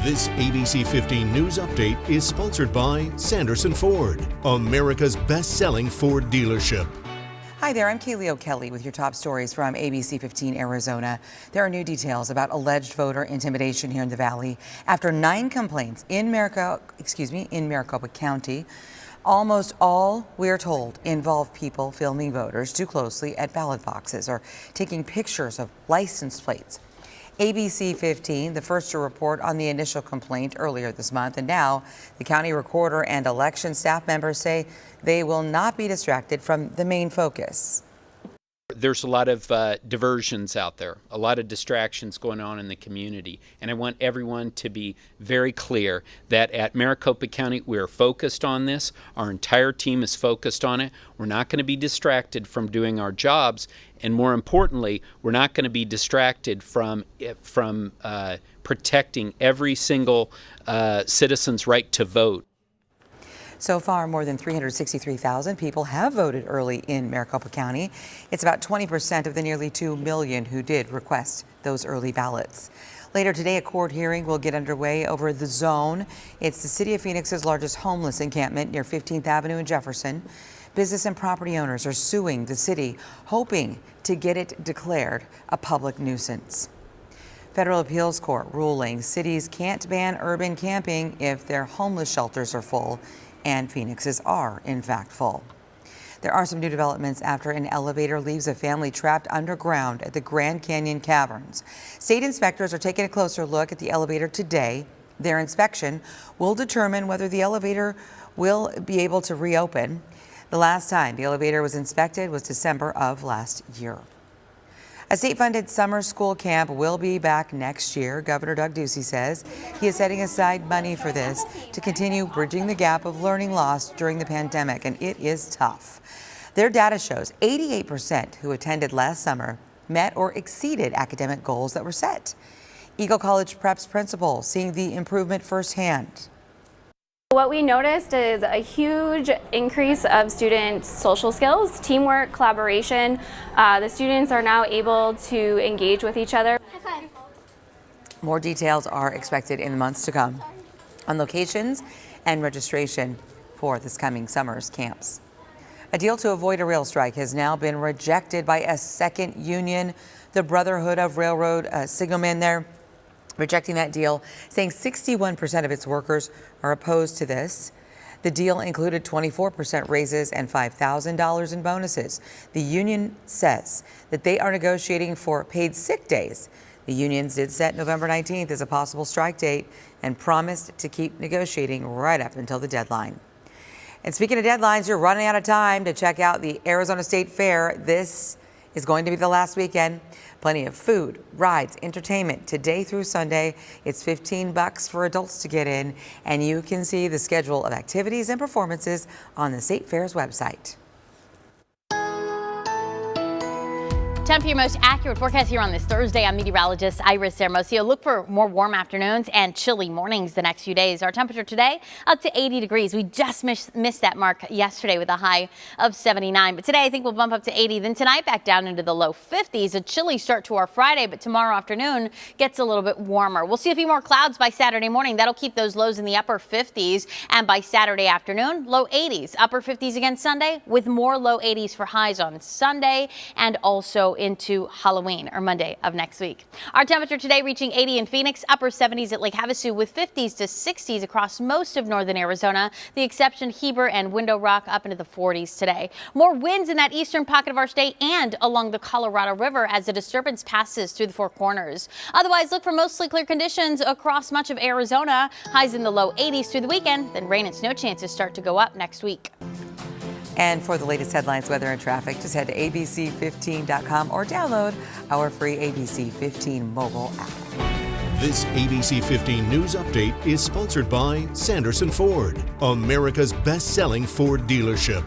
This ABC 15 News Update is sponsored by Sanderson Ford, America's best-selling Ford dealership. Hi there, I'm Kaylee O'Kelly with your top stories from ABC15 Arizona. There are new details about alleged voter intimidation here in the Valley after 9 complaints in Maricopa County. Almost all, we are told, involve people filming voters too closely at ballot boxes or taking pictures of license plates. ABC15, the first to report on the initial complaint earlier this month, and now the county recorder and election staff members say they will not be distracted from the main focus. There's a lot of diversions out there, a lot of distractions going on in the community, and I want everyone to be very clear that at Maricopa County we're focused on this. Our entire team is focused on it. We're not going to be distracted from doing our jobs, and more importantly, we're not going to be distracted from protecting every single citizen's right to vote. So far, more than 363,000 people have voted early in Maricopa County. It's about 20% of the nearly 2 million who did request those early ballots. Later today, a court hearing will get underway over the zone. It's the city of Phoenix's largest homeless encampment near 15th Avenue in Jefferson. Business and property owners are suing the city, hoping to get it declared a public nuisance. Federal appeals court ruling cities can't ban urban camping if their homeless shelters are full, and Phoenix's are, in fact, full. There are some new developments after an elevator leaves a family trapped underground at the Grand Canyon Caverns. State inspectors are taking a closer look at the elevator today. Their inspection will determine whether the elevator will be able to reopen. The last time the elevator was inspected was December of last year. A state-funded summer school camp will be back next year. Governor Doug Ducey says he is setting aside money for this to continue bridging the gap of learning lost during the pandemic, and it is tough. Their data shows 88% who attended last summer met or exceeded academic goals that were set. Eagle College Prep's principal seeing the improvement firsthand. What we noticed is a huge increase of students' social skills, teamwork, collaboration. The students are now able to engage with each other. More details are expected in the months to come on locations and registration for this coming summer's camps. A deal to avoid a rail strike has now been rejected by a second union, the Brotherhood of Railroad Signalmen there. Rejecting that deal, saying 61% of its workers are opposed to this. The deal included 24% raises and $5,000 in bonuses. The union says that they are negotiating for paid sick days. The unions did set November 19th as a possible strike date and promised to keep negotiating right up until the deadline. And speaking of deadlines, you're running out of time to check out the Arizona State Fair. This is going to be the last weekend. Plenty of food, rides, entertainment today through Sunday. It's $15 for adults to get in, and you can see the schedule of activities and performances on the State Fair's website. Time for your most accurate forecast here on this Thursday. I'm meteorologist Iris Hermosillo. Look for more warm afternoons and chilly mornings the next few days. Our temperature today up to 80 degrees. We just missed that mark yesterday with a high of 79. But today I think we'll bump up to 80. Then tonight back down into the low 50s. A chilly start to our Friday, but tomorrow afternoon gets a little bit warmer. We'll see a few more clouds by Saturday morning. That'll keep those lows in the upper 50s. And by Saturday afternoon, low 80s. Upper 50s again Sunday with more low 80s for highs on Sunday and also into Halloween or Monday of next week. Our temperature today reaching 80 in Phoenix, upper 70s at Lake Havasu with 50s to 60s across most of northern Arizona. The exception Heber and Window Rock up into the 40s today. More winds in that eastern pocket of our state and along the Colorado River as the disturbance passes through the Four Corners. Otherwise, look for mostly clear conditions across much of Arizona. Highs in the low 80s through the weekend. Then rain and snow chances start to go up next week. And for the latest headlines, weather, and traffic, just head to abc15.com or download our free ABC 15 mobile app. This ABC 15 News Update is sponsored by Sanderson Ford, America's best-selling Ford dealership.